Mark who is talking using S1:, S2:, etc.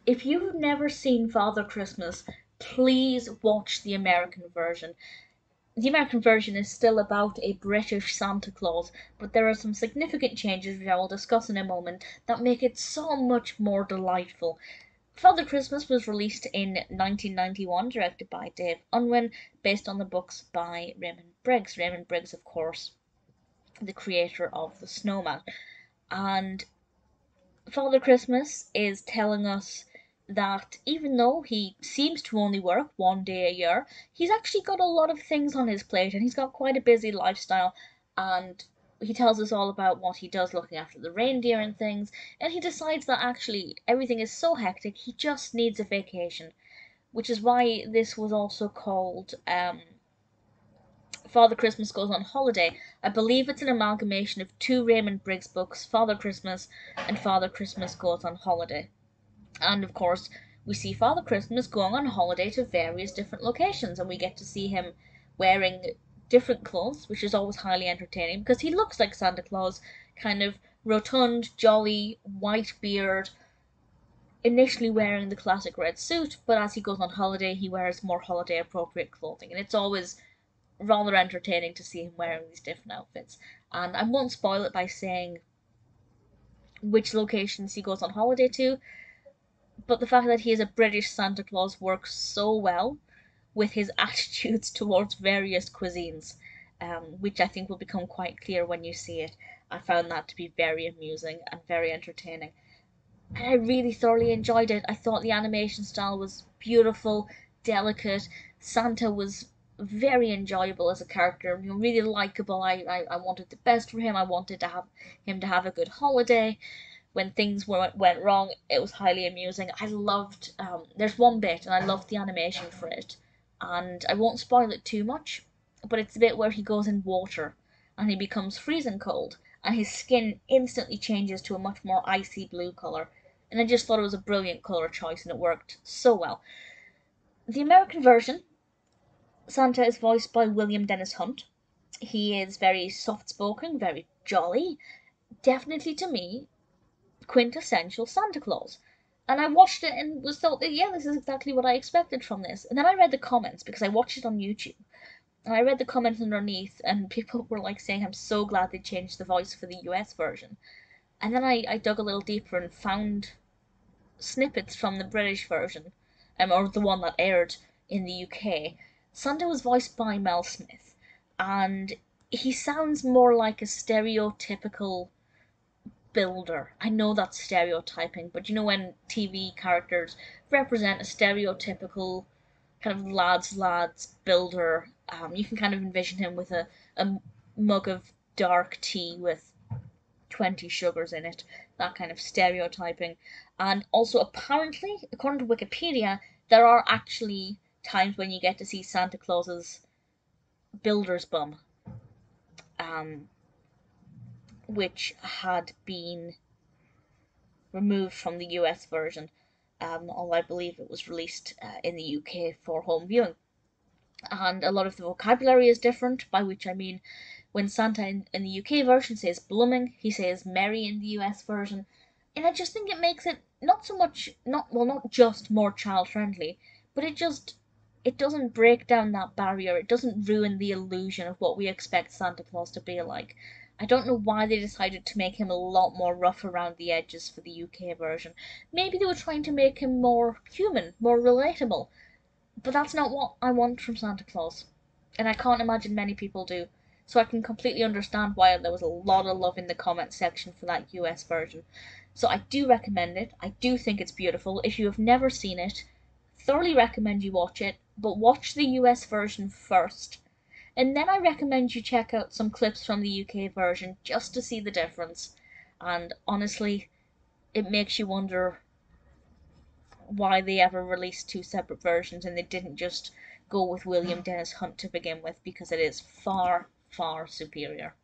S1: If you've never seen Father Christmas, please watch the American version. The American version is still about a British Santa Claus, but there are some significant changes, which I will discuss in a moment, that make it so much more delightful. Father Christmas was released in 1991, directed by Dave Unwin, based on the books by Raymond Briggs. Raymond Briggs, of course, the creator of The Snowman. And Father Christmas is telling us that even though he seems to only work 1 day a year, he's actually got a lot of things on his plate and he's got quite a busy lifestyle. And he tells us all about what he does looking after the reindeer and things. And he decides that actually everything is so hectic, he just needs a vacation. Which is why this was also called Father Christmas Goes on Holiday. I believe it's an amalgamation of two Raymond Briggs books, Father Christmas and Father Christmas Goes on Holiday. And of course, we see Father Christmas going on holiday to various different locations, and we get to see him wearing different clothes, which is always highly entertaining because he looks like Santa Claus, kind of rotund, jolly, white beard, initially wearing the classic red suit, but as he goes on holiday, he wears more holiday appropriate clothing, and it's always rather entertaining to see him wearing these different outfits. And I won't spoil it by saying which locations he goes on holiday to, but the fact that he is a British Santa Claus works so well with his attitudes towards various cuisines, which I think will become quite clear when you see it. I found that to be very amusing and very entertaining. And I really thoroughly enjoyed it. I thought the animation style was beautiful, delicate. Santa was very enjoyable as a character, really likable. I wanted the best for him. I wanted to have him to have a good holiday. When things went wrong, it was highly amusing. I loved, there's one bit, and I loved the animation for it. And I won't spoil it too much, but it's the bit where he goes in water and he becomes freezing cold, and his skin instantly changes to a much more icy blue colour. And I just thought it was a brilliant colour choice, and it worked so well. The American version, Santa is voiced by William Dennis Hunt. He is very soft spoken, very jolly. Definitely to me, quintessential Santa Claus. And I watched it and was thought that, yeah, this is exactly what I expected from this. And then I read the comments because I watched it on YouTube. And I read the comments underneath, and people were like saying, I'm so glad they changed the voice for the US version. And then I dug a little deeper and found snippets from the British version, or the one that aired in the UK. Santa was voiced by Mel Smith, and he sounds more like a stereotypical builder. I know that's stereotyping, but you know when TV characters represent a stereotypical kind of lads builder, you can kind of envision him with a mug of dark tea with 20 sugars in it, that kind of stereotyping. And also, apparently, according to Wikipedia, there are actually times when you get to see Santa Claus's builder's bum, um, which had been removed from the US version, although I believe it was released in the UK for home viewing. And a lot of the vocabulary is different, by which I mean when Santa in the UK version says blooming, he says merry in the US version. And I just think it makes it not so much, not just more child friendly, but it doesn't break down that barrier. It doesn't ruin the illusion of what we expect Santa Claus to be like. I don't know why they decided to make him a lot more rough around the edges for the UK version. Maybe they were trying to make him more human, more relatable. But that's not what I want from Santa Claus. And I can't imagine many people do. So I can completely understand why there was a lot of love in the comment section for that US version. So I do recommend it. I do think it's beautiful. If you have never seen it, thoroughly recommend you watch it. But watch the US version first. And then I recommend you check out some clips from the UK version just to see the difference. And honestly, it makes you wonder why they ever released two separate versions and they didn't just go with William Dennis Hunt to begin with, because it is far, far superior.